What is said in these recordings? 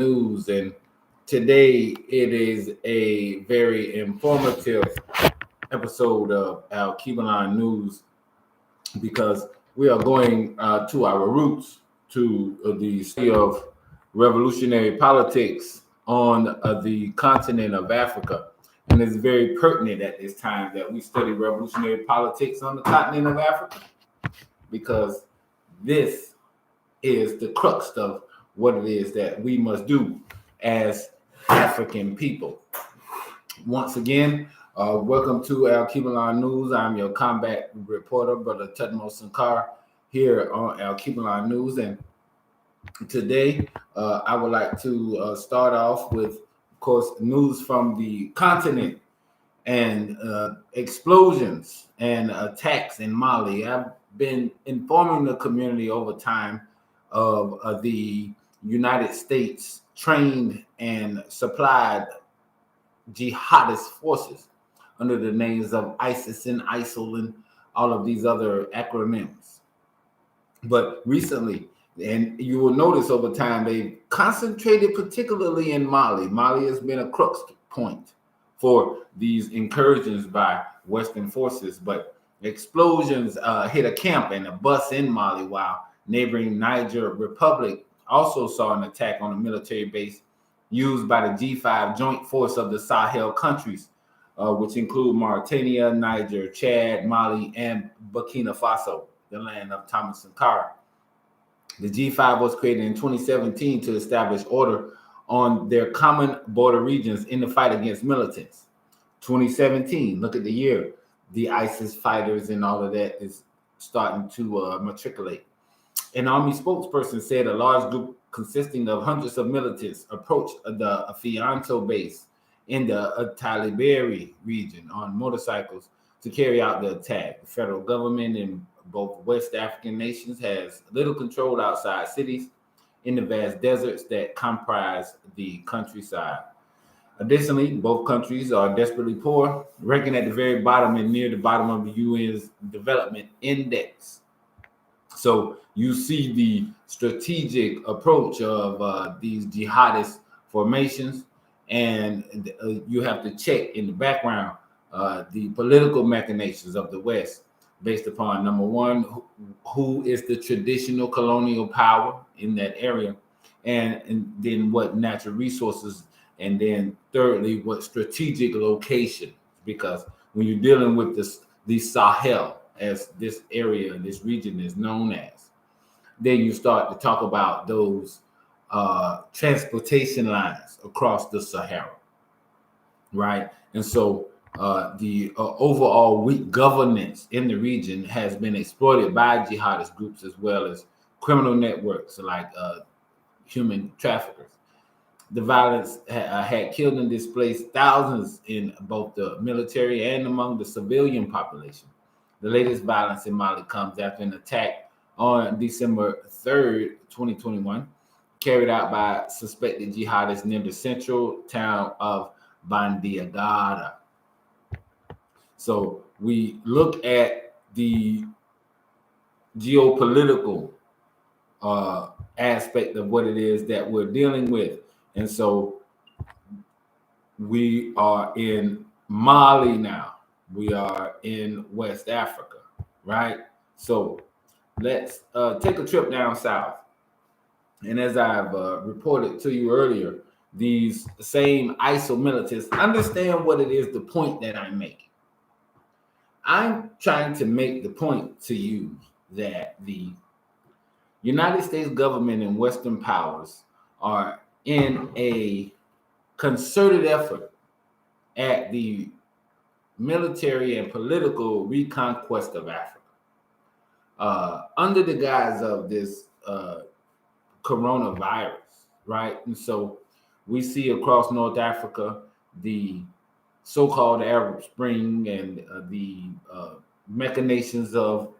News, and today it is a very informative episode of Alkebulan News because we are going to our roots, to the study of revolutionary politics on the continent of Africa. And it's very pertinent at this time that we study revolutionary politics on the continent of Africa because this is the crux of what it is that we must do as African people. Once again, welcome to Alkebulan News. I'm your combat reporter, Brother Thutmose Sankara, here on Alkebulan News. And today, I would like to start off with, of course, news from the continent and explosions and attacks in Mali. I've been informing the community over time of the United States trained and supplied jihadist forces under the names of ISIS and ISIL and all of these other acronyms. But recently, and you will notice over time, they concentrated particularly in Mali. Mali has been a crux point for these incursions by Western forces, but explosions hit a camp and a bus in Mali, while neighboring Niger Republic also saw an attack on a military base used by the G5 joint force of the Sahel countries, which include Mauritania, Niger, Chad, Mali, and Burkina Faso, the land of Thomas Sankara. The G5 was created in 2017 to establish order on their common border regions in the fight against militants. 2017, look at the year. The ISIS fighters and all of that is starting to matriculate. An army spokesperson said a large group consisting of hundreds of militants approached the Fianto base in the Taliberi region on motorcycles to carry out the attack. The federal government in both West African nations has little control outside cities in the vast deserts that comprise the countryside. Additionally, both countries are desperately poor, ranking at the very bottom and near the bottom of the UN's Development Index. So you see the strategic approach of these jihadist formations, and you have to check in the background the political machinations of the West based upon, number one, who is the traditional colonial power in that area, and then what natural resources, and then thirdly, what strategic location, because when you're dealing with the Sahel, as this area, this region is known as, then you start to talk about those transportation lines across the Sahara, right? And so the overall weak governance in the region has been exploited by jihadist groups as well as criminal networks like human traffickers. The violence had killed and displaced thousands in both the military and among the civilian population. The latest violence in Mali comes after an attack on December 3rd, 2021, carried out by suspected jihadists near the central town of Bandiagara. So we look at the geopolitical aspect of what it is that we're dealing with. And so we are in Mali now. We are in West Africa, right? So let's take a trip down south. And as I've reported to you earlier, these same ISIL militants understand what it is, the point that I'm making. I'm trying to make the point to you that the United States government and Western powers are in a concerted effort at the military and political reconquest of Africa, under the guise of this coronavirus, right? And so we see across North Africa the so-called Arab Spring and the machinations of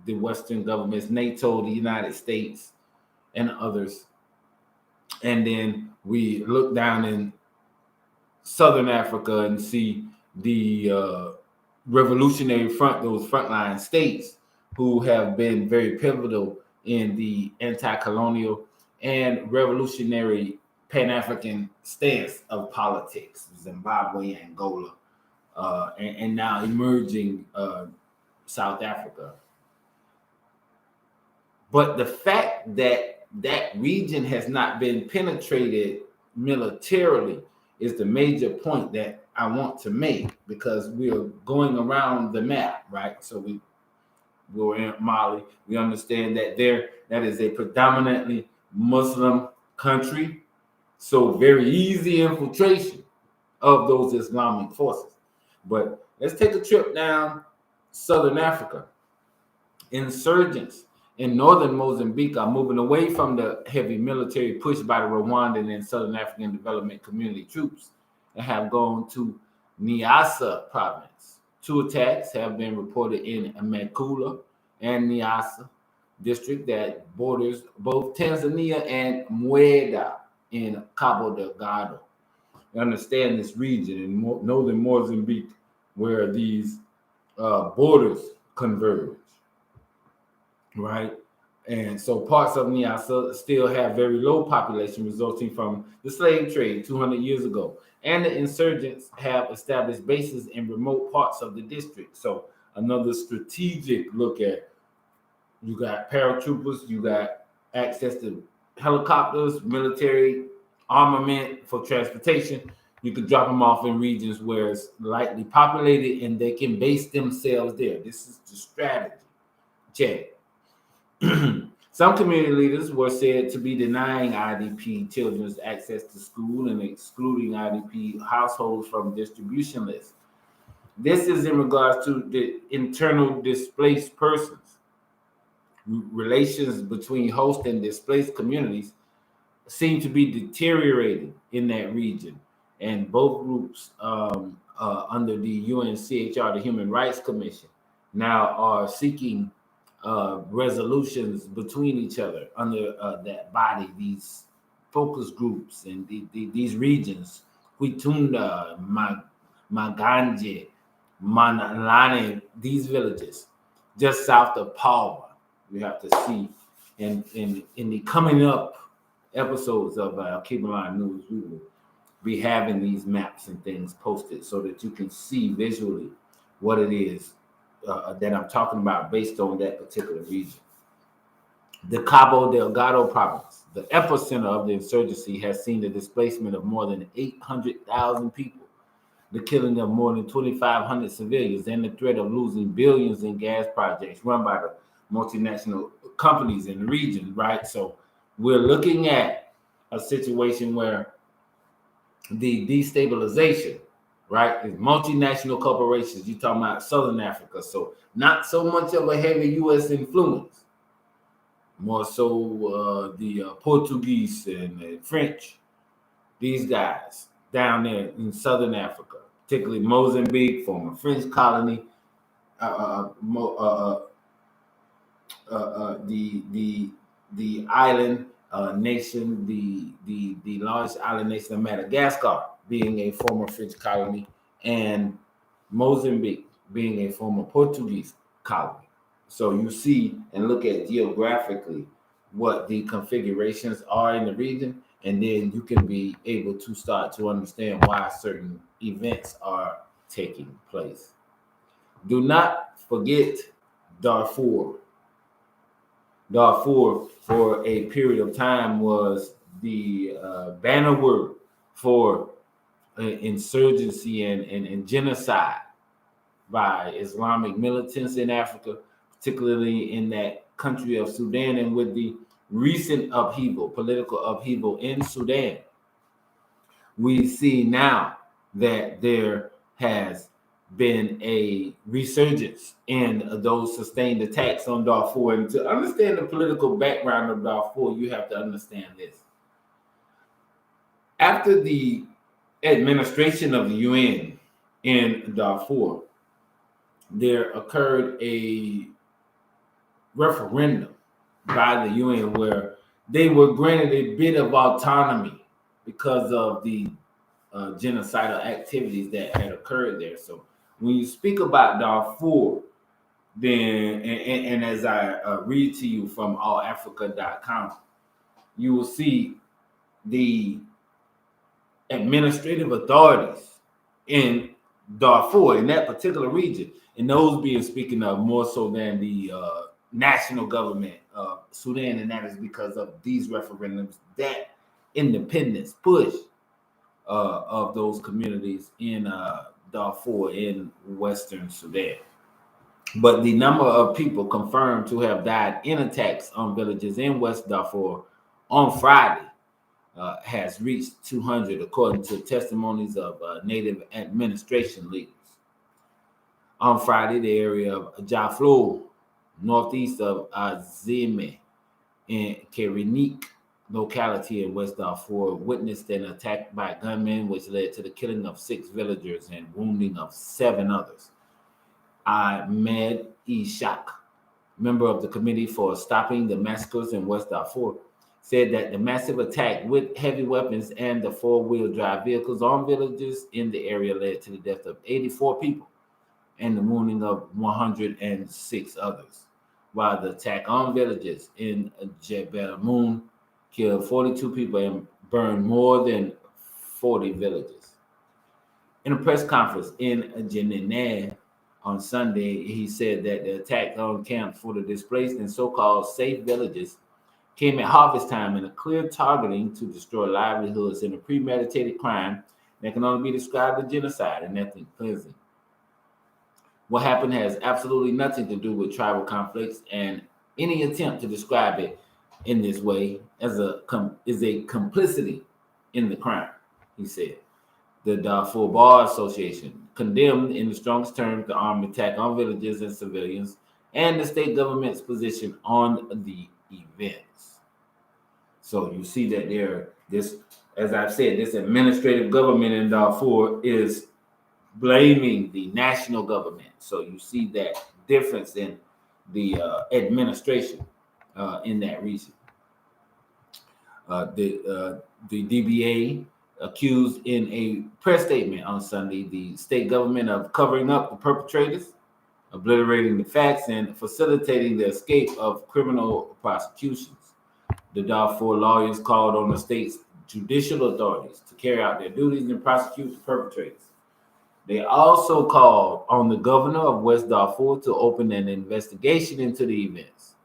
the Western governments, NATO, the United States, and others. And then we look down in Southern Africa and see the revolutionary front, those frontline states who have been very pivotal in the anti-colonial and revolutionary Pan-African stance of politics, Zimbabwe, Angola, and now emerging South Africa. But the fact that that region has not been penetrated militarily is the major point that I want to make, because we're going around the map, right? So we're in Mali. We understand that that is a predominantly Muslim country, so very easy infiltration of those Islamic forces. But let's take a trip down Southern Africa. Insurgents in northern Mozambique are moving away from the heavy military push by the Rwandan and Southern African Development Community troops and have gone to Niassa province. 2 attacks have been reported in Mekula and Niassa district that borders both Tanzania and Mueda in Cabo Delgado. You understand this region in northern Mozambique where these borders converge, right? And so parts of Niassa still have very low population resulting from the slave trade 200 years ago. And the insurgents have established bases in remote parts of the district. So another strategic look at, you got paratroopers, you got access to helicopters, military armament for transportation. You can drop them off in regions where it's lightly populated and they can base themselves there. This is the strategy. Check. Some community leaders were said to be denying IDP children's access to school and excluding IDP households from distribution lists. This is in regards to the internal displaced persons. Relations between host and displaced communities seem to be deteriorating in that region. And both groups under the UNCHR, the Human Rights Commission, now are seeking resolutions between each other under that body, these focus groups and these regions, Huitunda, Maganje, Manalane, these villages just south of Palma. We have to see in the coming up episodes of Alkebulan News, we will be having these maps and things posted so that you can see visually what it is that I'm talking about based on that particular region. The Cabo Delgado province, the epicenter of the insurgency, has seen the displacement of more than 800,000 people, the killing of more than 2,500 civilians, and the threat of losing billions in gas projects run by the multinational companies in the region, right? So we're looking at a situation where the destabilization, right, is multinational corporations. You're talking about Southern Africa, so not so much of a heavy U.S. influence, more so the Portuguese and the French, these guys down there in Southern Africa, particularly Mozambique, former French colony, the island nation, the large island nation of Madagascar being a former French colony, and Mozambique being a former Portuguese colony. So you see and look at geographically what the configurations are in the region, and then you can be able to start to understand why certain events are taking place. Do not forget Darfur. Darfur, for a period of time, was the banner word for insurgency and genocide by Islamic militants in Africa, particularly in that country of Sudan. And with the recent upheaval, political upheaval in Sudan, we see now that there has been a resurgence in those sustained attacks on Darfur. And to understand the political background of Darfur, you have to understand this. After the administration of the UN in Darfur, there occurred a referendum by the UN where they were granted a bit of autonomy because of the genocidal activities that had occurred there. So when you speak about Darfur, then, and as I read to you from allafrica.com, you will see the administrative authorities in Darfur, in that particular region, and those being speaking of more so than the national government of Sudan, and that is because of these referendums, that independence push of those communities in Darfur in Western Sudan. But the number of people confirmed to have died in attacks on villages in West Darfur on Friday has reached 200, according to testimonies of native administration leaders. On Friday, the area of Jaflo, northeast of Azeme, in Kerinik locality in West Darfur, witnessed an attack by gunmen, which led to the killing of 6 villagers and wounding of 7 others. Ahmed Ishaq, member of the Committee for Stopping the Massacres in West Darfur, said that the massive attack with heavy weapons and the 4-wheel drive vehicles on villages in the area led to the death of 84 people and the wounding of 106 others, while the attack on villages in Jebel Moon killed 42 people and burned more than 40 villages. In a press conference in Jenin on Sunday, he said that the attack on camps for the displaced and so-called safe villages came at harvest time in a clear targeting to destroy livelihoods in a premeditated crime that can only be described as genocide and ethnic cleansing. What happened has absolutely nothing to do with tribal conflicts, and any attempt to describe it in this way as is a complicity in the crime, he said. The Darfur Bar Association condemned in the strongest terms the armed attack on villages and civilians and the state government's position on the events. So you see that this, as I've said, this administrative government in Darfur is blaming the national government. So you see that difference in the administration in that region. The DBA accused in a press statement on Sunday the state government of covering up the perpetrators, obliterating the facts, and facilitating the escape of criminal prosecutions. The Darfur lawyers called on the state's judicial authorities to carry out their duties and prosecute the perpetrators. They also called on the governor of West Darfur to open an investigation into the events,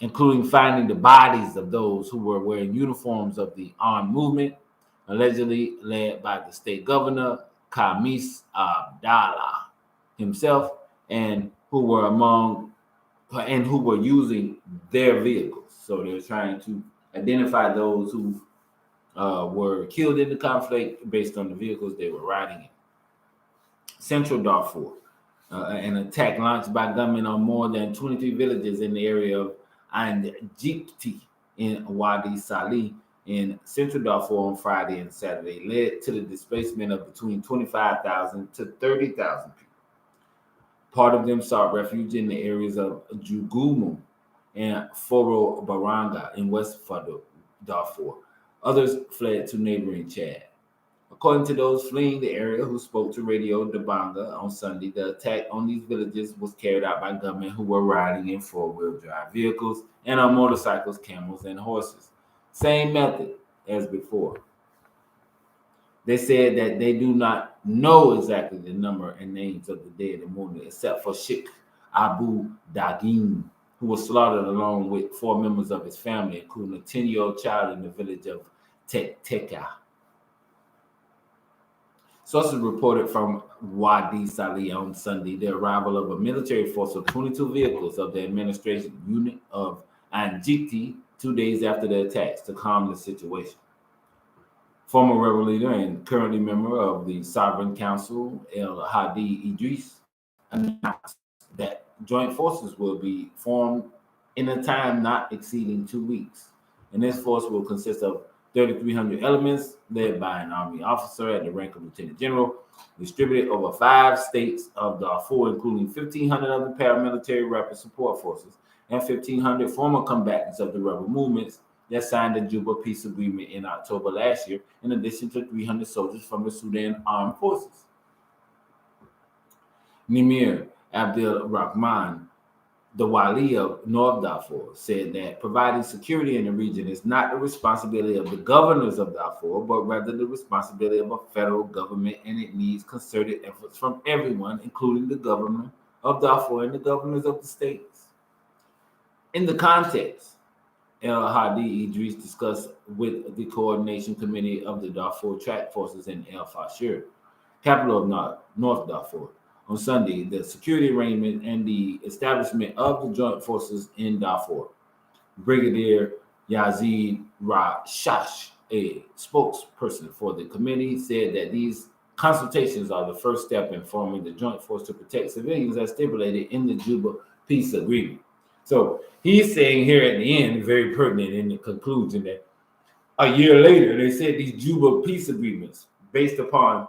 including finding the bodies of those who were wearing uniforms of the armed movement, allegedly led by the state governor, Khamis Abdallah himself, and who were using their vehicles. So they're trying to identify those who were killed in the conflict based on the vehicles they were riding in. Central Darfur, an attack launched by gunmen on more than 23 villages in the area of Anjikti in Wadi Salih in Central Darfur on Friday and Saturday led to the displacement of between 25,000 to 30,000 people. Part of them sought refuge in the areas of Jugumu and Foro Baranga in West Darfur. Others fled to neighboring Chad. According to those fleeing the area who spoke to Radio Dabanga on Sunday, the attack on these villages was carried out by gunmen who were riding in 4-wheel drive vehicles and on motorcycles, camels, and horses. Same method as before. They said that they do not know exactly the number and names of the dead and wounded, except for Sheikh Abu Dagin, who was slaughtered along with 4 members of his family, including a 10-year-old child in the village of Teka. Sources reported from Wadi Salih on Sunday the arrival of a military force of 22 vehicles of the administration unit of Anjikti 2 days after the attacks to calm the situation. Former rebel leader and currently member of the Sovereign Council, El Hadi Idris, announced that joint forces will be formed in a time not exceeding 2 weeks. And this force will consist of 3,300 elements led by an army officer at the rank of lieutenant general, distributed over 5 states of Darfur, including 1,500 other paramilitary rapid support forces and 1,500 former combatants of the rebel movements that signed the Juba peace agreement in October last year, in addition to 300 soldiers from the Sudan Armed Forces. Nimir Abdel Rahman, the Wali of North Darfur, said that providing security in the region is not the responsibility of the governors of Darfur, but rather the responsibility of a federal government, and it needs concerted efforts from everyone, including the governor of Darfur and the governors of the states. In the context, El Hadi Idris discussed with the Coordination Committee of the Darfur Track Forces in El Fasher, capital of North Darfur, on Sunday, the security arrangement and the establishment of the joint forces in Darfur. Brigadier Yazid Rashash, a spokesperson for the committee, said that these consultations are the first step in forming the joint force to protect civilians as stipulated in the Juba peace agreement. So he's saying here at the end, very pertinent in the conclusion, that a year later, they said these Juba peace agreements based upon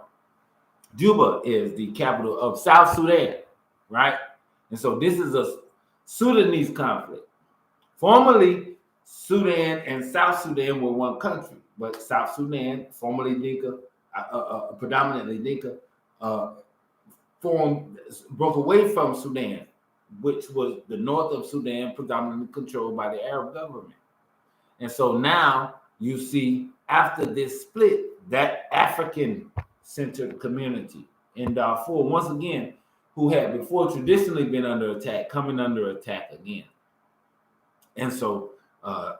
Juba is the capital of South Sudan, right? And so this is a Sudanese conflict. Formerly, Sudan and South Sudan were one country, but South Sudan, formerly Dinka, predominantly Dinka, broke away from Sudan, which was the north of Sudan, predominantly controlled by the Arab government. And so now you see, after this split, that African-centered community in Darfur, once again, who had before traditionally been under attack, coming under attack again. And so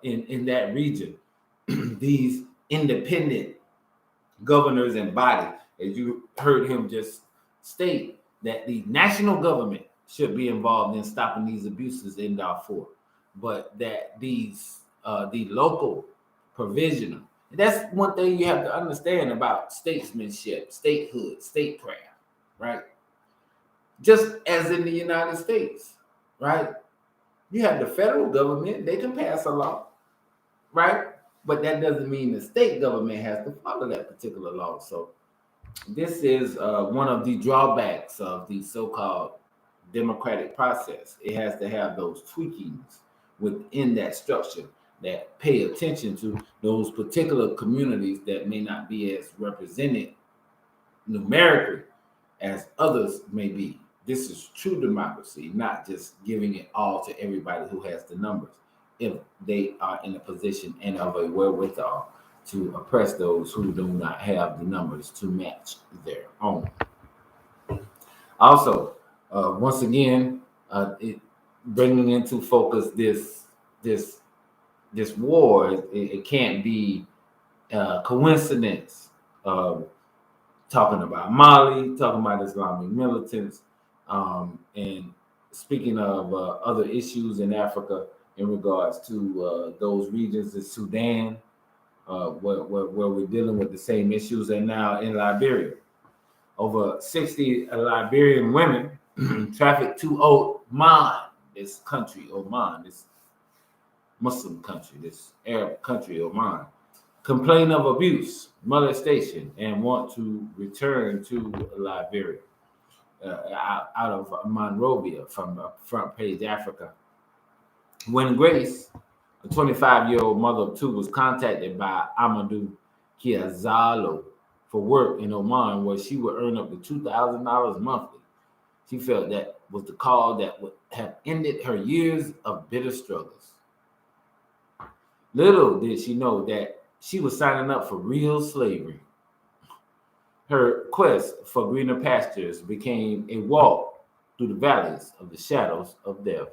in that region, these independent governors and bodies, as you heard him just state, that the national government should be involved in stopping these abuses in Darfur, but that these the local provisional. That's one thing you have to understand about statesmanship, statehood, statecraft, right? Just as in the United States, right? You have the federal government, they can pass a law, right? But that doesn't mean the state government has to follow that particular law. So this is one of the drawbacks of the so-called democratic process. It has to have those tweakings within that structure that pay attention to those particular communities that may not be as represented numerically as others may be. This is true democracy, not just giving it all to everybody who has the numbers, if they are in a position and of a wherewithal to oppress those who do not have the numbers to match their own. Also, once again, bringing into focus this war, it can't be coincidence. Talking about Mali, talking about Islamic militants, and speaking of other issues in Africa in regards to those regions in Sudan, where we're dealing with the same issues, and now in Liberia. Over 60 Liberian women trafficked to Oman, this country, Oman, this Muslim country, this Arab country, Oman, complain of abuse, molestation, and want to return to Liberia, out of Monrovia, from Front Page Africa. When Grace, a 25-year-old mother of two, was contacted by Amadou Kiazalo for work in Oman, where she would earn up to $2,000 monthly, she felt that was the call that would have ended her years of bitter struggles. Little did she know that she was signing up for real slavery. Her quest for greener pastures became a walk through the valleys of the shadows of death.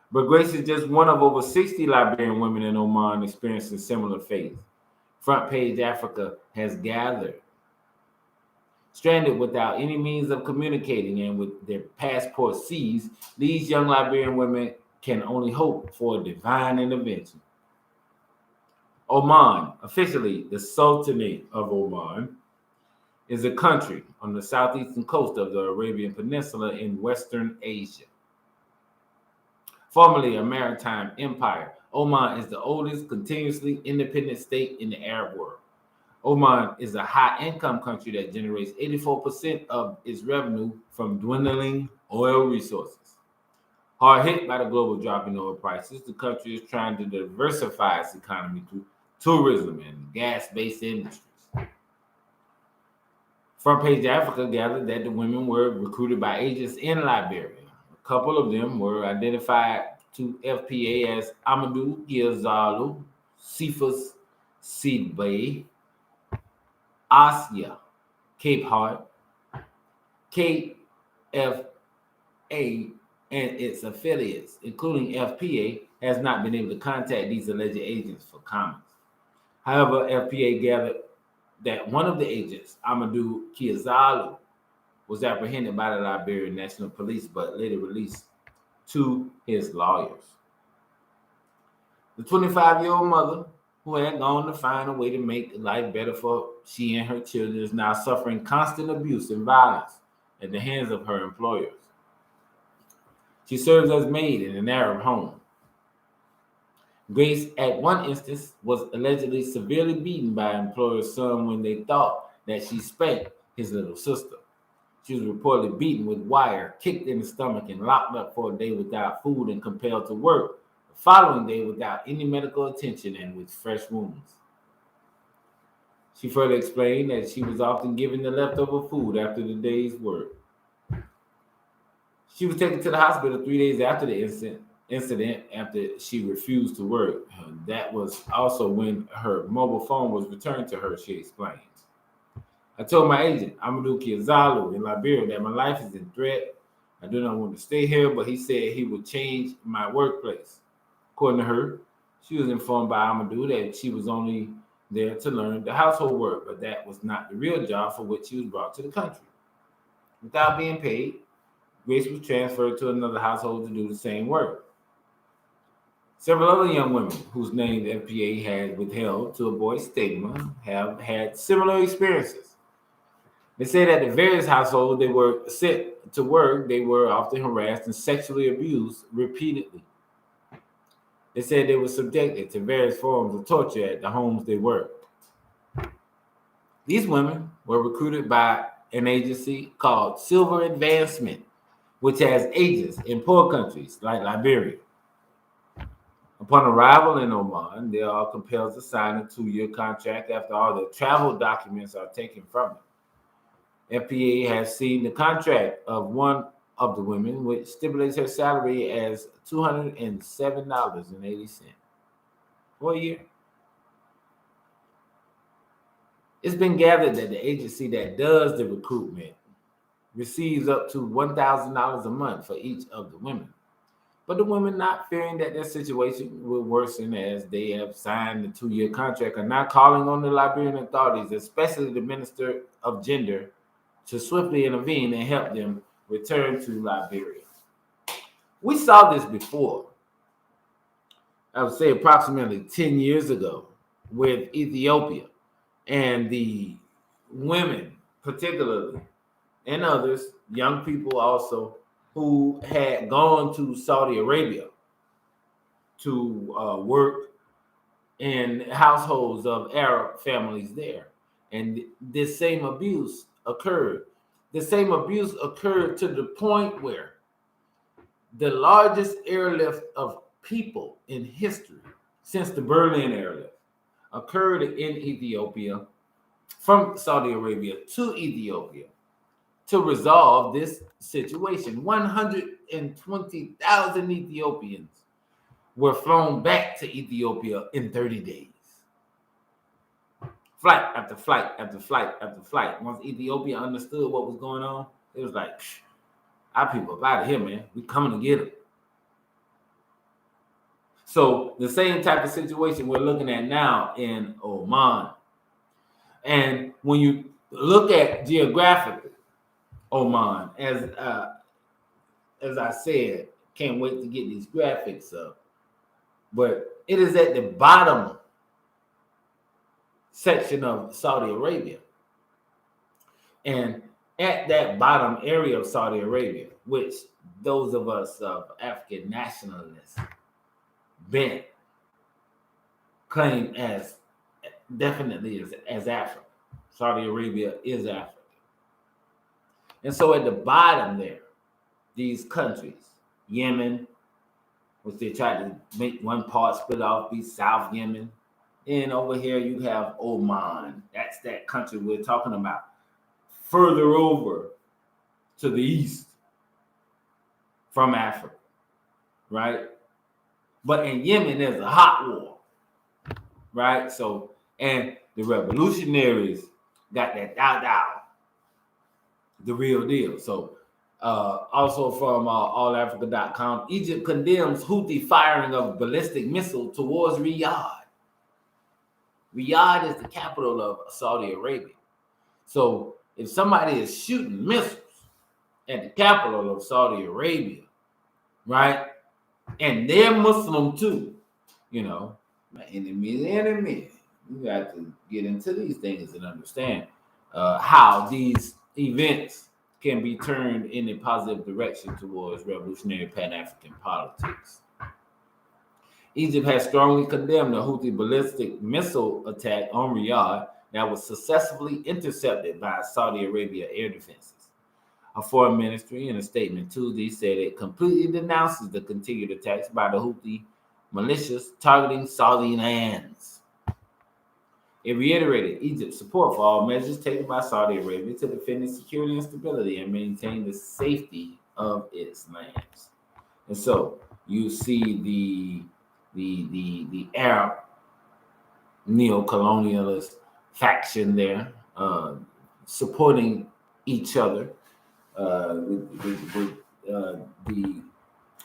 But Grace is just one of over 60 Liberian women in Oman experiencing similar fate. Front Page Africa has gathered. Stranded without any means of communicating and with their passports seized, these young Liberian women can only hope for a divine intervention. Oman, officially the Sultanate of Oman, is a country on the southeastern coast of the Arabian Peninsula in Western Asia. Formerly a maritime empire, Oman is the oldest continuously independent state in the Arab world. Oman is a high-income country that generates 84% of its revenue from dwindling oil resources. Hard hit by the global drop in oil prices, the country is trying to diversify its economy through tourism and gas-based industries. Front Page Africa gathered that the women were recruited by agents in Liberia, a couple of them were identified to FPA as Amadou Gilzalu, Cephas Seedbay, Asia, Cape Heart, KFA, and its affiliates, including FPA, has not been able to contact these alleged agents for comments. However, FPA gathered that one of the agents, Amadou Kiazalu, was apprehended by the Liberian National Police but later released to his lawyers. The 25-year-old mother, who had gone to find a way to make life better for she and her children, is now suffering constant abuse and violence at the hands of her employers. She serves as maid in an Arab home. Grace, at one instance, was allegedly severely beaten by an employer's son when they thought that she spanked his little sister. She was reportedly beaten with wire, kicked in the stomach, and locked up for a day without food and compelled to work the following day without any medical attention and with fresh wounds. She further explained that she was often given the leftover food after the day's work. She was taken to the hospital 3 days after the incident after she refused to work. That was also when her mobile phone was returned to her, she explained. I told my agent, Amadou Kiazalu in Liberia, that my life is in threat. I do not want to stay here, but he said he would change my workplace. According to her, she was informed by Amadou that she was only there to learn the household work, but that was not the real job for which she was brought to the country. Without being paid, Grace was transferred to another household to do the same work. Several other young women whose names FPA had withheld to avoid stigma have had similar experiences. They say that the various households they were sent to work, they were often harassed and sexually abused repeatedly. They said they were subjected to various forms of torture at the homes they worked. These women were recruited by an agency called Silver Advancement, which has agents in poor countries like Liberia. Upon arrival in Oman, they are compelled to sign a 2-year contract after all their travel documents are taken from them. FPA has seen the contract of one of the women, which stipulates her salary as $207.80 for a year. It's been gathered that the agency that does the recruitment receives up to $1,000 a month for each of the women. But the women, not fearing that their situation will worsen as they have signed the 2-year contract, are now calling on the Liberian authorities, especially the Minister of Gender, to swiftly intervene and help them return to Liberia. We saw this before, I would say approximately 10 years ago, with Ethiopia and the women, particularly, and others, young people also, who had gone to Saudi Arabia to work in households of Arab families there. And this same abuse occurred. The same abuse occurred to the point where the largest airlift of people in history since the Berlin airlift occurred in Ethiopia, from Saudi Arabia to Ethiopia, to resolve this situation. 120,000 Ethiopians were flown back to Ethiopia in 30 days. Flight after flight after flight after flight. Once Ethiopia understood what was going on, it was like, our people up out of here, man. We coming to get them. So the same type of situation we're looking at now in Oman. And when you look at geographically, Oman, as I said, can't wait to get these graphics up. But it is at the bottom section of Saudi Arabia. And at that bottom area of Saudi Arabia, which those of us of African nationalists bent claim as definitely as Africa. Saudi Arabia is Africa. And so at the bottom there, these countries, Yemen, which they tried to make one part split off, be South Yemen. And over here you have Oman. That's that country we're talking about. Further over to the east. from Africa, right? But in Yemen, there's a hot war, right? So, and the revolutionaries got that thou, the real deal. So, also from allafrica.com, Egypt condemns Houthi firing of ballistic missile towards Riyadh. Riyadh is the capital of Saudi Arabia. So if somebody is shooting missiles at the capital of Saudi Arabia, right, and they're Muslim too, my enemy is enemy. You got to get into these things and understand how these events can be turned in a positive direction towards revolutionary Pan-African politics. Egypt has strongly condemned the Houthi ballistic missile attack on Riyadh that was successfully intercepted by Saudi Arabia air defenses. A foreign ministry in a statement Tuesday said it completely denounces the continued attacks by the Houthi militias targeting Saudi lands. It reiterated Egypt's support for all measures taken by Saudi Arabia to defend its security and stability and maintain the safety of its lands. And so you see the Arab neo-colonialist faction there supporting each other with the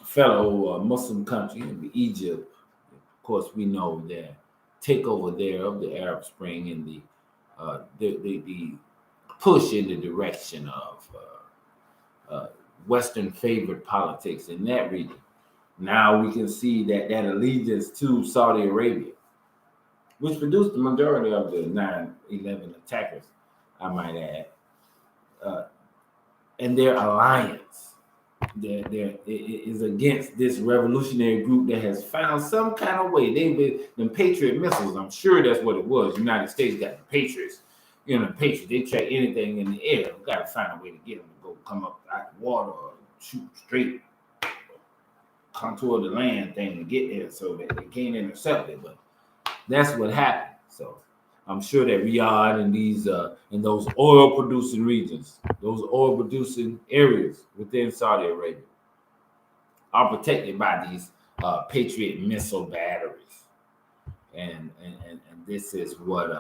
fellow Muslim country, Egypt. Of course, we know their takeover there of the Arab Spring and the push in the direction of Western favored politics in that region. Now we can see that allegiance to Saudi Arabia, which produced the majority of the 9/11 attackers, I might add, and their alliance is against this revolutionary group that has found some kind of way. They've been them Patriot missiles. I'm sure that's what it was. United States got the Patriots. Patriots, they track anything in the air. We got to find a way to get them to go come up out the water or shoot straight contour the land thing to get there so that they can't intercept it. But that's what happened. So I'm sure that Riyadh and these in those oil producing regions, those oil producing areas within Saudi Arabia are protected by these Patriot missile batteries. And this is what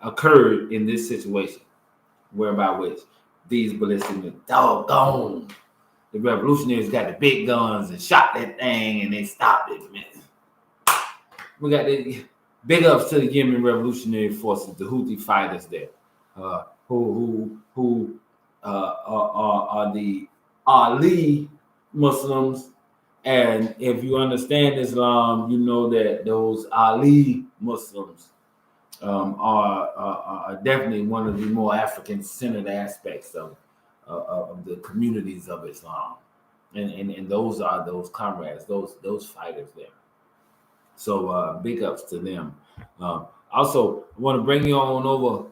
occurred in this situation, whereby which these ballistic doggone the revolutionaries got the big guns and shot that thing and they stopped it, man. We got the big ups to the Yemen revolutionary forces, the Houthi fighters there, who are the Ali Muslims. And if you understand Islam, you know that those Ali Muslims are definitely one of the more African-centered aspects of the communities of Islam, and those are those comrades, those fighters there. So big ups to them. Also, I want to bring you on over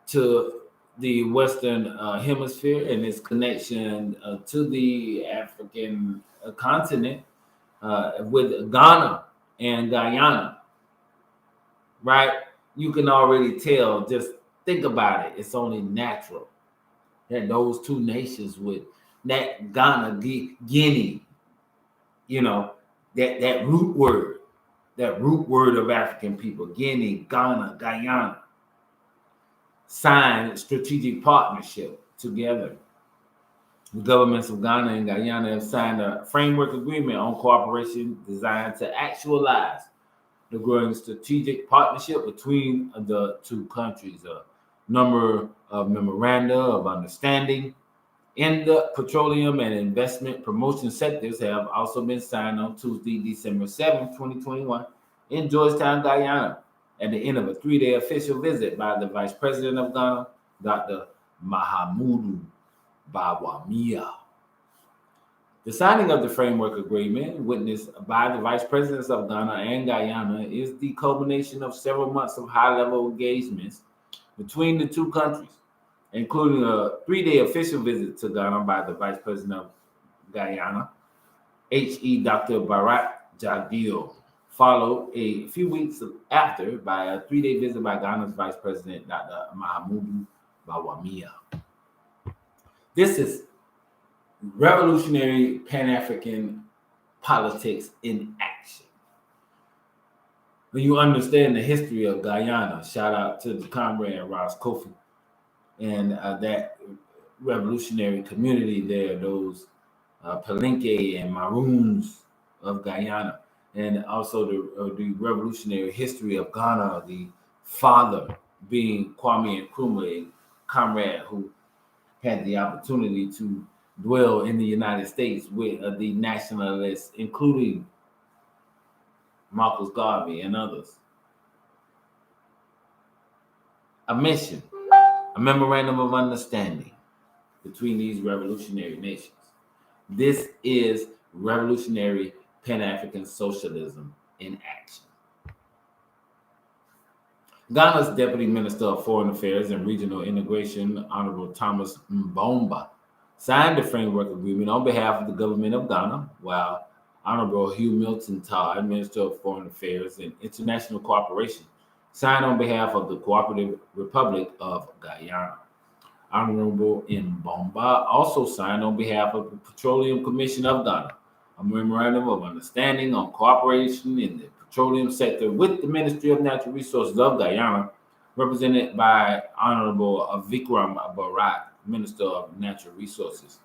to the Western Hemisphere and its connection to the African continent with Ghana and Guyana. Right? You can already tell. Just think about it. It's only natural that those two nations with that Ghana, Guinea, that root word of African people, Guinea, Ghana, Guyana, signed strategic partnership together. The governments of Ghana and Guyana have signed a framework agreement on cooperation designed to actualize the growing strategic partnership between the two countries. A number of memoranda of understanding in the petroleum and investment promotion sectors have also been signed on Tuesday, December 7, 2021, in Georgetown, Guyana, at the end of a 3-day official visit by the Vice President of Ghana, Dr. Mahamudu Bawumia. The signing of the framework agreement, witnessed by the Vice Presidents of Ghana and Guyana, is the culmination of several months of high-level engagements between the two countries, including a 3-day official visit to Ghana by the Vice President of Guyana, H.E. Dr. Barak Jagdeo, followed a few weeks after by a 3-day visit by Ghana's Vice President, Dr. Mahamudu Bawumia. This is revolutionary Pan-African politics in action. When you understand the history of Guyana, shout out to the comrade Ross Kofi and that revolutionary community there, those Palenque and Maroons of Guyana, and also the revolutionary history of Ghana, the father being Kwame Nkrumah, a comrade who had the opportunity to dwell in the United States with the nationalists, including Marcus Garvey and others. I mentioned a memorandum of understanding between these revolutionary nations. This is revolutionary Pan-African socialism in action. Ghana's Deputy Minister of Foreign Affairs and Regional Integration, Honorable Thomas Mbomba, signed the framework agreement on behalf of the government of Ghana, while Honorable Hugh Milton Todd, Minister of Foreign Affairs and International Cooperation, signed on behalf of the Cooperative Republic of Guyana. Honorable Mbomba also signed on behalf of the Petroleum Commission of Ghana a memorandum of understanding on cooperation in the petroleum sector with the Ministry of Natural Resources of Guyana, represented by Honorable Vikram Barat, Minister of Natural Resources,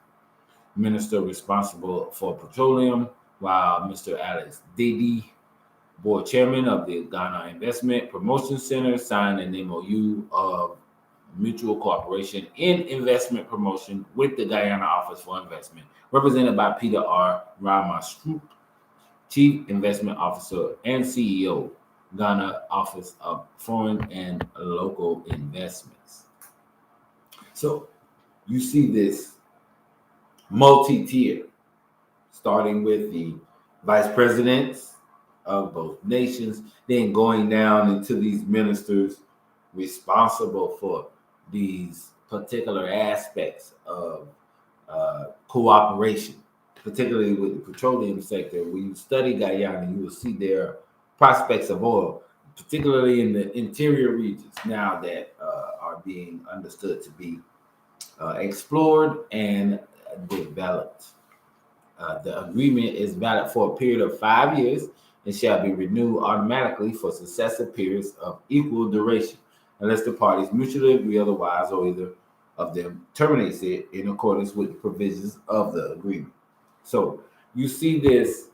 Minister responsible for petroleum, while Mr. Alex Dede, Board Chairman of the Ghana Investment Promotion Center, signed an MOU of mutual cooperation in investment promotion with the Guyana Office for Investment, represented by Peter R. Ramastroop, Chief Investment Officer and CEO, Ghana Office of Foreign and Local Investments. So you see this multi-tier, starting with the vice presidents of both nations, then going down into these ministers responsible for these particular aspects of cooperation, particularly with the petroleum sector. When you study Guyana, you will see their prospects of oil, particularly in the interior regions now that are being understood to be explored and developed. The agreement is valid for a period of 5 years and shall be renewed automatically for successive periods of equal duration, unless the parties mutually agree otherwise, or either of them terminates it in accordance with the provisions of the agreement. So you see this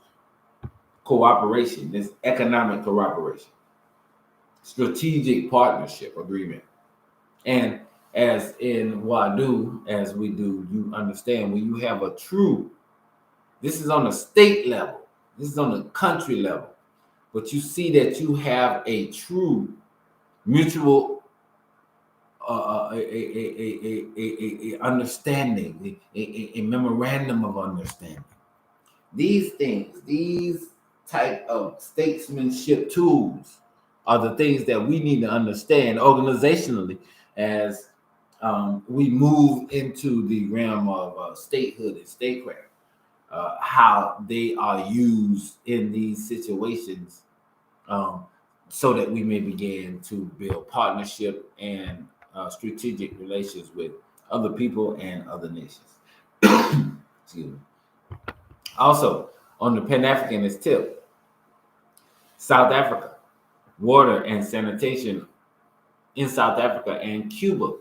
cooperation, this economic cooperation, strategic partnership agreement. And as in Wadu, as we do, you understand when you have a true, this is on a state level, this is on a country level, but you see that you have a true mutual understanding, a memorandum of understanding. These things, these type of statesmanship tools are the things that we need to understand organizationally as we move into the realm of statehood and statecraft, how they are used in these situations, so that we may begin to build partnership and strategic relations with other people and other nations. Excuse me. Also, on the Pan-Africanist tip, South Africa, water and sanitation in South Africa and Cuba,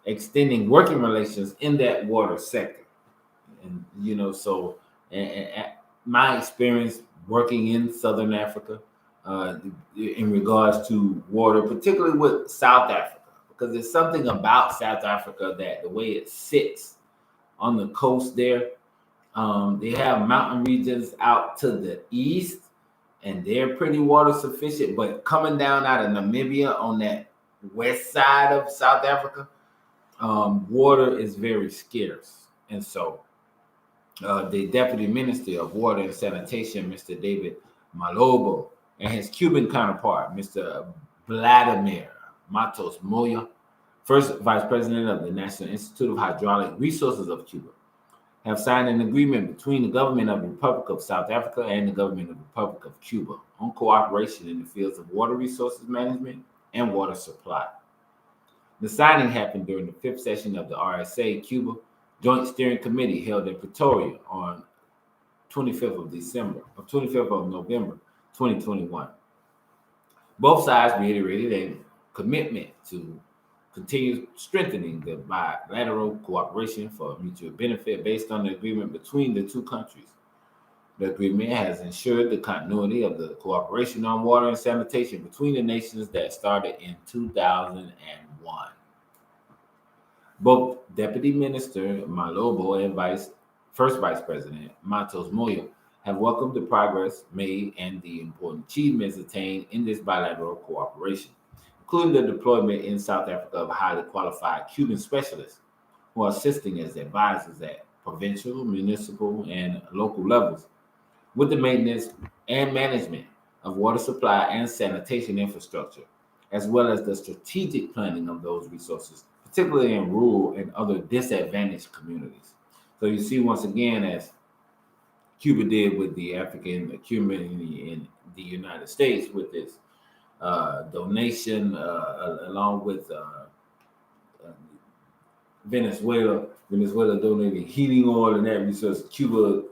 extending working relations in that water sector. And, you know, so my experience working in Southern Africa in regards to water, particularly with South Africa, because there's something about South Africa that the way it sits on the coast there, they have mountain regions out to the east, and they're pretty water sufficient. But coming down out of Namibia on that west side of South Africa, water is very scarce. And so the Deputy Minister of Water and Sanitation, Mr. David Malobo, and his Cuban counterpart, Mr. Vladimir Matos Moya, first Vice President of the National Institute of Hydraulic Resources of Cuba, have signed an agreement between the government of the Republic of South Africa and the government of the Republic of Cuba on cooperation in the fields of water resources management and water supply. The signing happened during the fifth session of the RSA Cuba Joint Steering Committee held in Pretoria on 25th of November, 2021. Both sides reiterated a commitment to continue strengthening the bilateral cooperation for mutual benefit based on the agreement between the two countries. The agreement has ensured the continuity of the cooperation on water and sanitation between the nations that started in 2001. Both Deputy Minister Malobo and First Vice President Matos Moyo have welcomed the progress made and the important achievements attained in this bilateral cooperation, including the deployment in South Africa of highly qualified Cuban specialists who are assisting as advisors at provincial, municipal, and local levels with the maintenance and management of water supply and sanitation infrastructure, as well as the strategic planning of those resources, particularly in rural and other disadvantaged communities. So you see, once again, as Cuba did with the African community in the United States with its donation, along with Venezuela donating heating oil and that resource, Cuba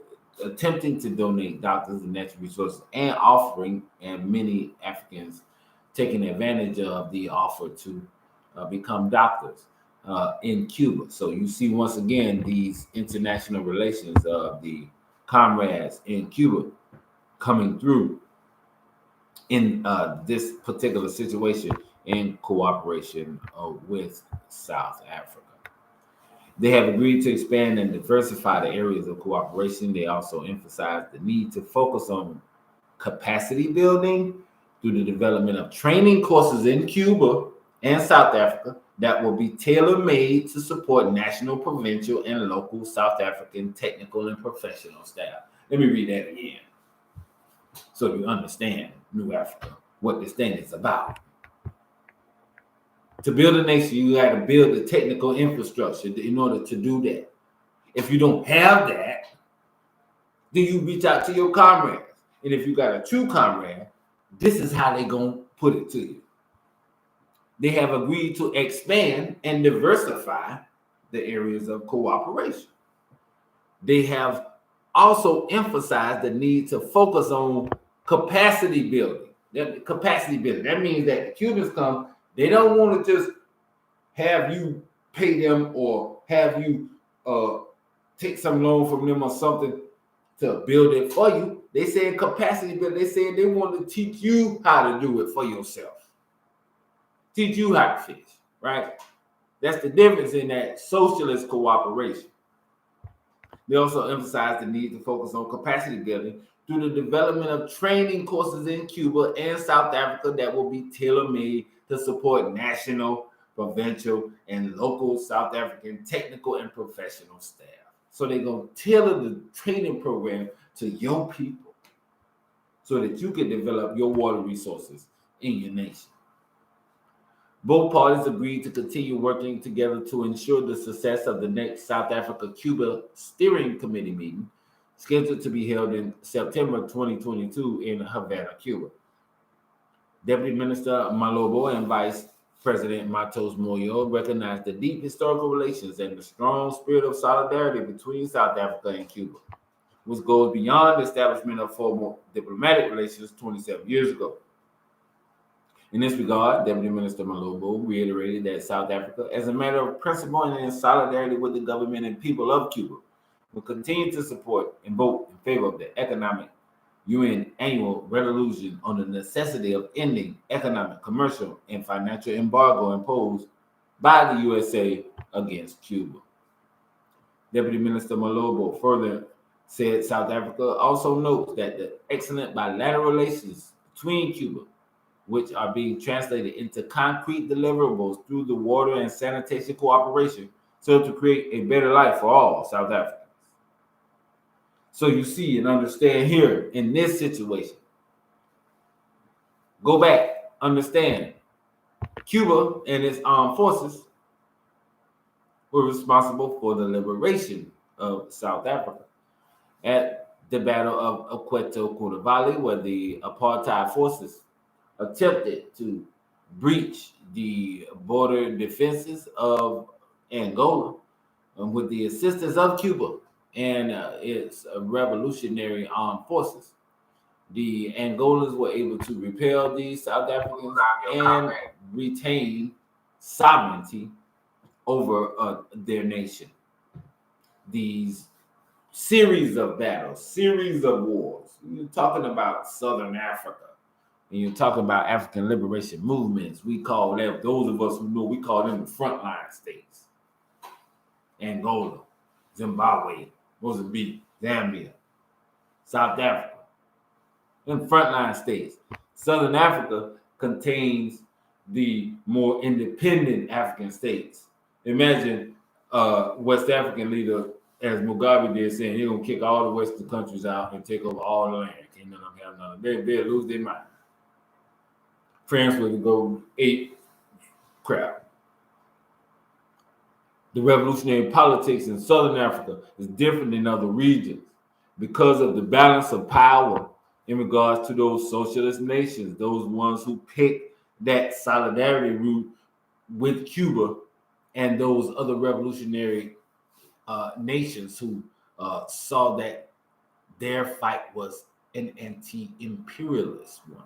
attempting to donate doctors and natural resources and offering, and many Africans taking advantage of the offer to become doctors in Cuba. So you see, once again, these international relations of the comrades in Cuba coming through in this particular situation in cooperation with South Africa. They have agreed to expand and diversify the areas of cooperation. They also emphasize the need to focus on capacity building through the development of training courses in Cuba and South Africa that will be tailor-made to support national, provincial, and local South African technical and professional staff. Let me read that again so you understand, New Africa, what this thing is about. To build a nation, you got to build the technical infrastructure in order to do that. If you don't have that, then you reach out to your comrades. And if you got a true comrade, this is how they're going to put it to you. They have agreed to expand and diversify the areas of cooperation. They have also emphasized the need to focus on capacity building. That means that the Cubans come, they don't want to just have you pay them or have you take some loan from them or something to build it for you. They said capacity building. They said they want to teach you how to do it for yourself. Teach you how to fish, right? That's the difference in that socialist cooperation. They also emphasize the need to focus on capacity building through the development of training courses in Cuba and South Africa that will be tailor-made to support national, provincial, and local South African technical and professional staff. So they're going to tailor the training program to your people so that you can develop your water resources in your nation. Both parties agreed to continue working together to ensure the success of the next South Africa-Cuba Steering Committee meeting, scheduled to be held in September 2022 in Havana, Cuba. Deputy Minister Malobo and Vice President Matos Moyo recognized the deep historical relations and the strong spirit of solidarity between South Africa and Cuba, which goes beyond the establishment of formal diplomatic relations 27 years ago. In this regard, Deputy Minister Malobo reiterated that South Africa, as a matter of principle and in solidarity with the government and people of Cuba, will continue to support and vote in favor of the economic UN annual resolution on the necessity of ending economic, commercial, and financial embargo imposed by the USA against Cuba. Deputy Minister Malobo further said South Africa also notes that the excellent bilateral relations between Cuba, which are being translated into concrete deliverables through the water and sanitation cooperation, serve to create a better life for all South Africans. So you see and understand here in this situation, go back, understand, Cuba and its armed forces were responsible for the liberation of South Africa at the Battle of Oqueto Cunavale, where the apartheid forces attempted to breach the border defenses of Angola with the assistance of Cuba and its revolutionary armed forces. The Angolans were able to repel these South Africans and retain sovereignty over their nation. These series of battles, series of wars. You're talking about Southern Africa, and you're talking about African liberation movements. We call them, those of us who know, we call them the frontline states. Angola, Zimbabwe, Mozambique, Zambia, South Africa. In frontline states. Southern Africa contains the more independent African states. Imagine West African leader, as Mugabe did, saying he's going to kick all the Western countries out and take over all the land. Can't none of them have none of them. They'll lose their mind. France would go ape crap. The revolutionary politics in Southern Africa is different than other regions because of the balance of power in regards to those socialist nations, those ones who picked that solidarity route with Cuba and those other revolutionary nations who saw that their fight was an anti-imperialist one.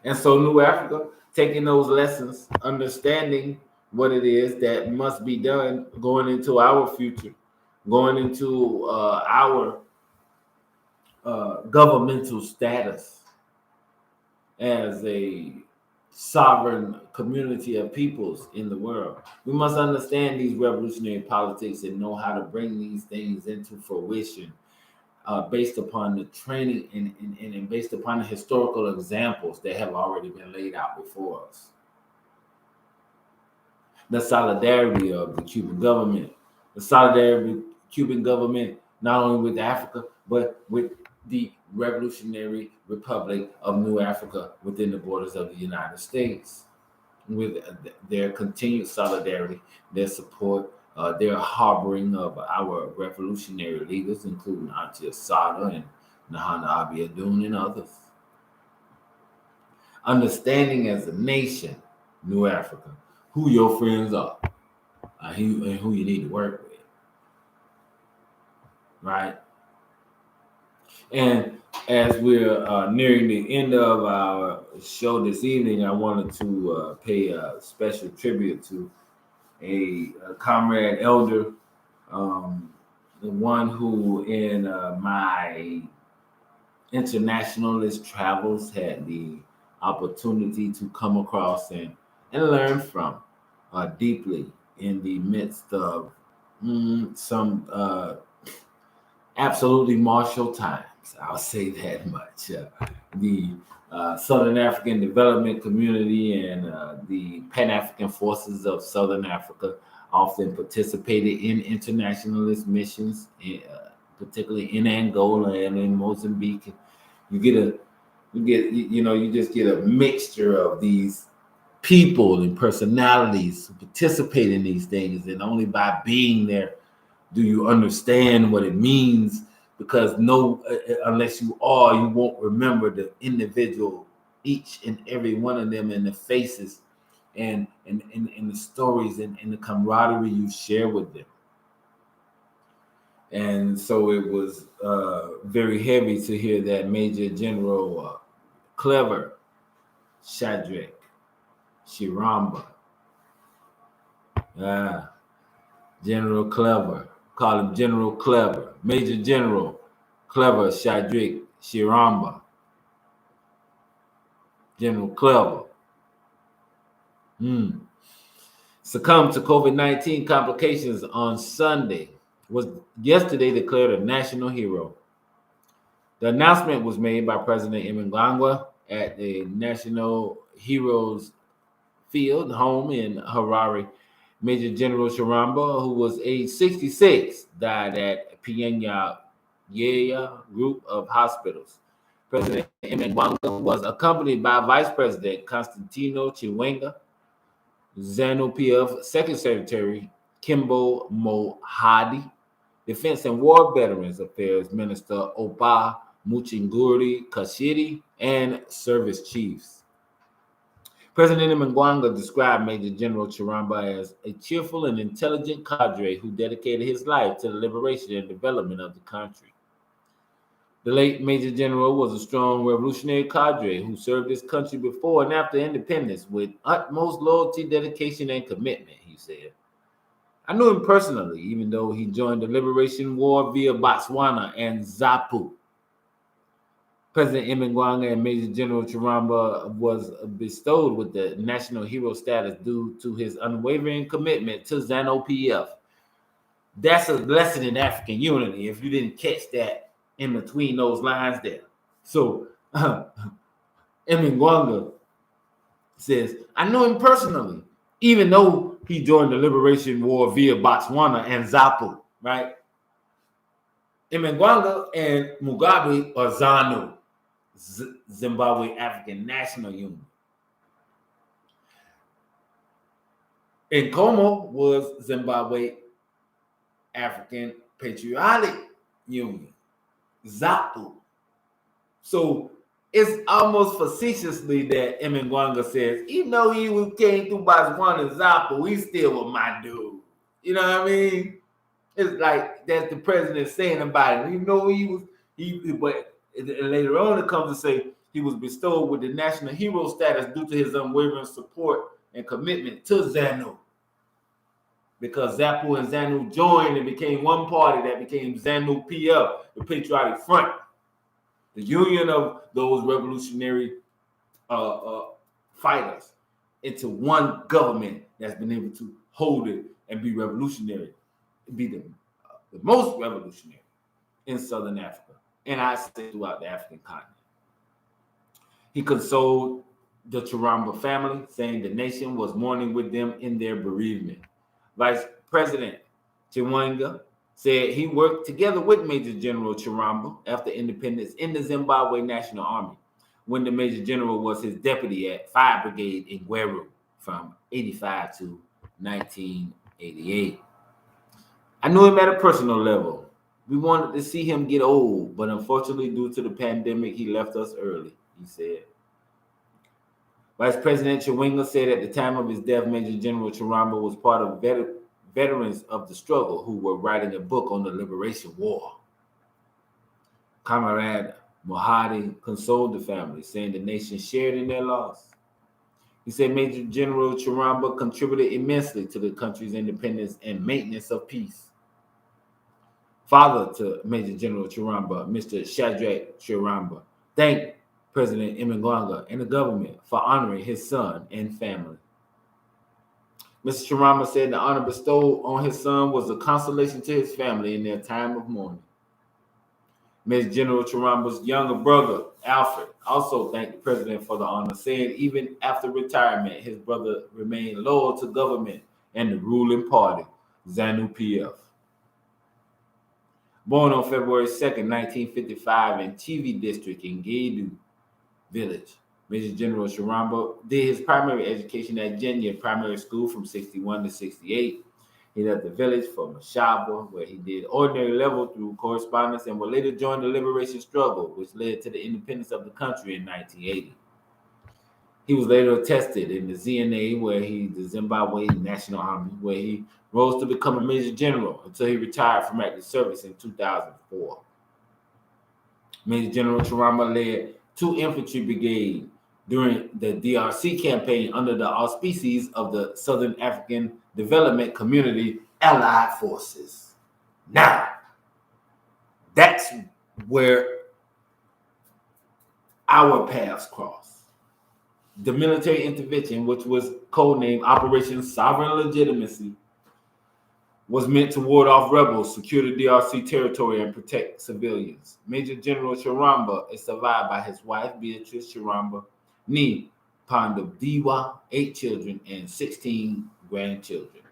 And so New Africa, taking those lessons, understanding what it is that must be done going into our future, going into our governmental status as a sovereign community of peoples in the world. We must understand these revolutionary politics and know how to bring these things into fruition based upon the training and based upon the historical examples that have already been laid out before us. The solidarity of the Cuban government, the solidarity of the Cuban government, not only with Africa, but with the Revolutionary Republic of New Africa within the borders of the United States, with their continued solidarity, their support, their harboring of our revolutionary leaders, including Auntie Asada and Nahana Abiodun and others. Understanding as a nation, New Africa, who your friends are and who you need to work with, right? And as we're nearing the end of our show this evening, I wanted to pay a special tribute to a comrade elder, the one who in my internationalist travels had the opportunity to come across and learn from deeply in the midst of some absolutely martial times. I'll say that much. The Southern African Development Community and the Pan-African Forces of Southern Africa often participated in internationalist missions, particularly in Angola and in Mozambique. You just get a mixture of these people and personalities who participate in these things, and only by being there do you understand what it means, because unless you are, you won't remember the individual, each and every one of them, and the faces and the stories and the camaraderie you share with them. And so it was very heavy to hear that Major General Clever Shadrach Shiramba, General Clever, call him General Clever, Major General Clever Shadrach Shiramba, General Clever, succumbed to COVID-19 complications on Sunday, was yesterday declared a national hero. The announcement was made by President Mnangagwa at the National Heroes Field home in Harare. Major General Shiramba, who was age 66, died at Pyongyang Group of Hospitals. President Mnangagwa was accompanied by Vice President Constantino Chiwenga, ZANU-PF Secretary Kimbo Mohadi, Defense and War Veterans Affairs Minister Opa Muchinguri Kashiri, and service chiefs. President Mnangagwa described Major General Chiramba as a cheerful and intelligent cadre who dedicated his life to the liberation and development of the country. The late Major General was a strong revolutionary cadre who served his country before and after independence with utmost loyalty, dedication, and commitment, he said. I knew him personally, even though he joined the Liberation War via Botswana and ZAPU. President Mnangagwa and Major General Chiramba was bestowed with the national hero status due to his unwavering commitment to ZANU-PF. That's a lesson in African unity, if you didn't catch that in between those lines there. So, Mnangagwa says, I know him personally, even though he joined the Liberation War via Botswana and ZAPU, right? Mnangagwa and Mugabe are ZANU, Zimbabwe African National Union. Nkomo was Zimbabwe African Patriotic Union, ZAPU. So it's almost facetiously that Mnangagwa says, even though he came through Botswana and ZAPU, he still was my dude. You know what I mean? It's like that's the president saying about it. Even though but later on it comes to say he was bestowed with the national hero status due to his unwavering support and commitment to ZANU. Because ZAPU and ZANU joined and became one party that became ZANU-PF, the Patriotic Front, the union of those revolutionary fighters into one government that's been able to hold it and be revolutionary, be the most revolutionary in Southern Africa, and I say throughout the African continent. He consoled the Chiramba family, saying the nation was mourning with them in their bereavement. Vice President Chiramba said he worked together with Major General Chiramba after independence in the Zimbabwe National Army, when the Major General was his deputy at 5 Brigade in Gweru from 85 to 1988. I knew him at a personal level. We wanted to see him get old, but unfortunately, due to the pandemic, he left us early, he said. Vice President Chiramba said at the time of his death, Major General Chiramba was part of veterans of the struggle who were writing a book on the Liberation War. Comrade Mohadi consoled the family, saying the nation shared in their loss. He said Major General Chiramba contributed immensely to the country's independence and maintenance of peace. Father to Major General Chiramba, Mr. Shadrach Chiramba, thanked President Mnangagwa and the government for honoring his son and family. Mr. Chiramba said the honor bestowed on his son was a consolation to his family in their time of mourning. Major General Chiramba's younger brother, Alfred, also thanked the president for the honor, saying even after retirement, his brother remained loyal to government and the ruling party, ZANU-PF. Born on February 2nd, 1955 in TV district in Gedu village, Major General Chiramba did his primary education at Jenya Primary School from 61 to 68. He left the village for Mashaba, where he did ordinary level through correspondence and would later join the liberation struggle, which led to the independence of the country in 1980. He was later tested in the ZNA, the Zimbabwe National Army, where he rose to become a major general until he retired from active service in 2004. Major General Chiramba led 2 infantry brigades during the DRC campaign under the auspices of the Southern African Development Community Allied Forces. Now, that's where our paths cross. The military intervention, which was codenamed Operation Sovereign Legitimacy, was meant to ward off rebels, secure the DRC territory, and protect civilians. Major General Chiramba is survived by his wife, Beatrice Chiramba, Nee Pandabdiwa, 8 children, and 16 grandchildren.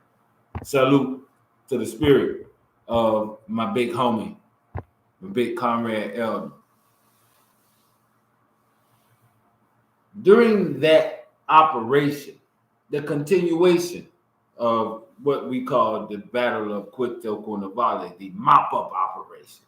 Salute to the spirit of my big homie, my big comrade Elder. During that operation, the continuation of what we call the Battle of Cuito Cuernavaca, the mop-up operations,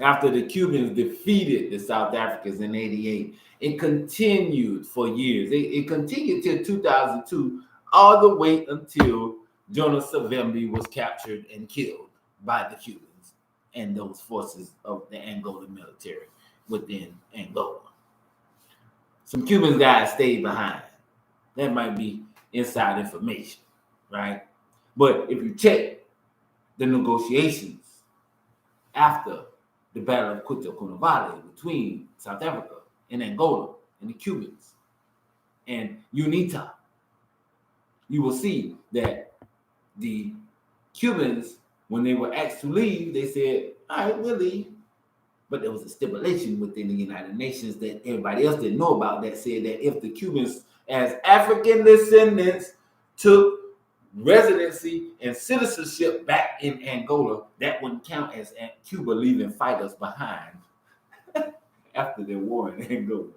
after the Cubans defeated the South Africans in 88. It continued for years. It continued till 2002, all the way until Jonas Savimbi was captured and killed by the Cubans and those forces of the Angolan military within Angola. Some Cuban guys stayed behind. That might be inside information, right? But if you check the negotiations after the Battle of Cuanavale between South Africa and Angola and the Cubans and UNITA, you will see that the Cubans, when they were asked to leave, they said, all right, we'll leave. But there was a stipulation within the United Nations that everybody else didn't know about that said that if the Cubans, as African descendants, took residency and citizenship back in Angola, that wouldn't count as Cuba leaving fighters behind after their war in Angola.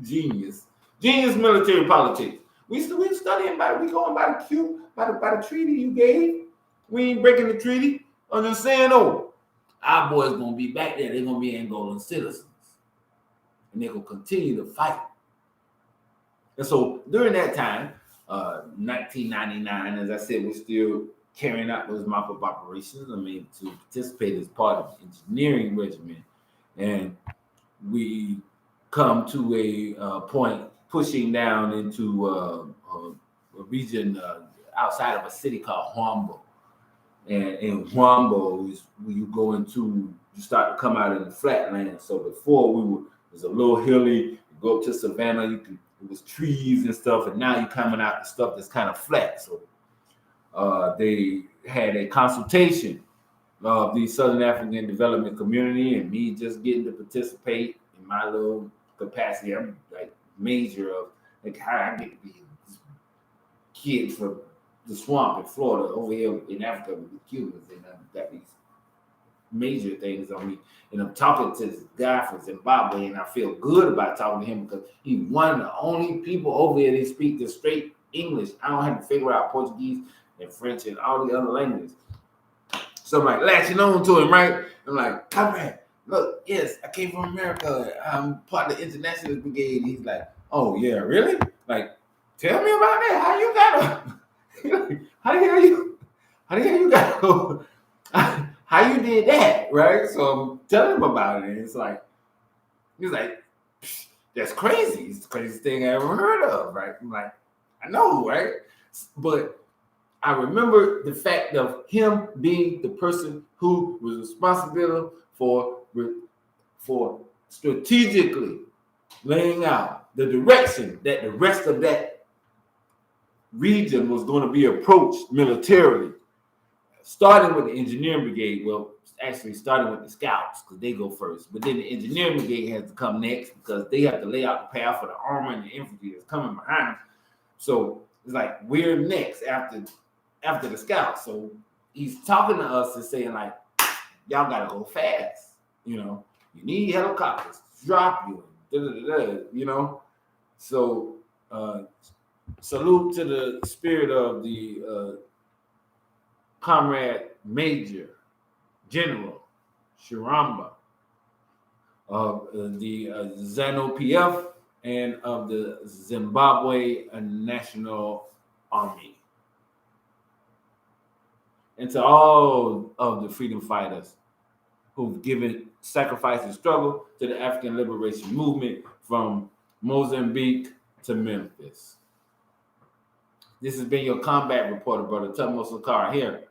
Genius military politics. We studying about it. We going by the treaty you gave. We ain't breaking the treaty. I'm just saying, our boys gonna be back there. They're gonna be Angolan citizens, and they're gonna continue to fight. And so during that time, 1999, as I said, we're still carrying out those mop-up operations. I mean, to participate as part of the engineering regimen, and we come to a point pushing down into a region outside of a city called Huambo. And in Huambo is where you start to come out in the flatland. So before it was a little hilly, you go up to savannah, it was trees and stuff, and now you're coming out to stuff that's kind of flat. So they had a consultation of the Southern African Development Community and me just getting to participate in my little capacity. I'm like major of like how I get to be a kid from the swamp in Florida over here in Africa with the Cubans, and got these major things on me. And I'm talking to this guy from Zimbabwe, and I feel good about talking to him because he's one of the only people over here that speak the straight English. I don't have to figure out Portuguese and French and all the other languages. So I'm like latching on to him, right? I'm like, comrade, look, yes, I came from America. I'm part of the International Brigade. And he's like, oh yeah, really? Like, tell me about that. How you got how the hell you got how you did that, right? So I'm telling him about it, and he's like, that's crazy. It's the craziest thing I ever heard of, right? I'm like, I know, right? But I remember the fact of him being the person who was responsible for strategically laying out the direction that the rest of that region was going to be approached militarily, starting with the engineering brigade. Well, actually starting with the scouts because they go first, but then the engineering brigade has to come next because they have to lay out the path for the armor and the infantry that's coming behind them. So it's like we're next after the scouts. So he's talking to us and saying like, y'all gotta go fast. You need helicopters to drop you. So salute to the spirit of the Comrade Major General Shiramba of the ZANU-PF and of the Zimbabwe National Army. And to all of the freedom fighters who've given sacrifice and struggle to the African liberation movement from Mozambique to Memphis. This has been your combat reporter, Brother Thutmose Sankara, here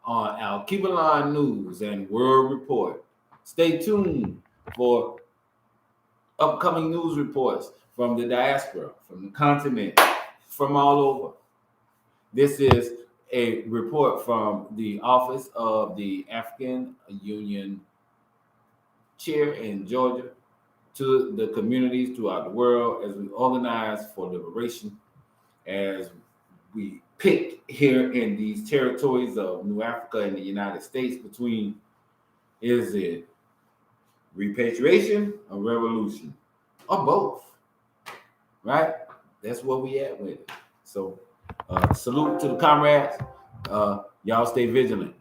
on Alkebulan News and World Report. Stay tuned for upcoming news reports from the diaspora, from the continent, from all over. This is a report from the Office of the African Union Chair in Georgia to the communities throughout the world as we organize for liberation, as we pick here in these territories of New Africa and the United States between, is it repatriation or revolution or both, right? That's where we at with it. So salute to the comrades. Y'all stay vigilant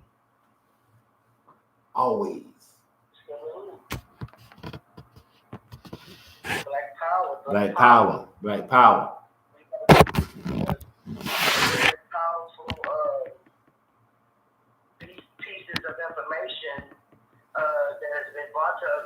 always. Black power. Black power. Very powerful pieces of information that has been brought to us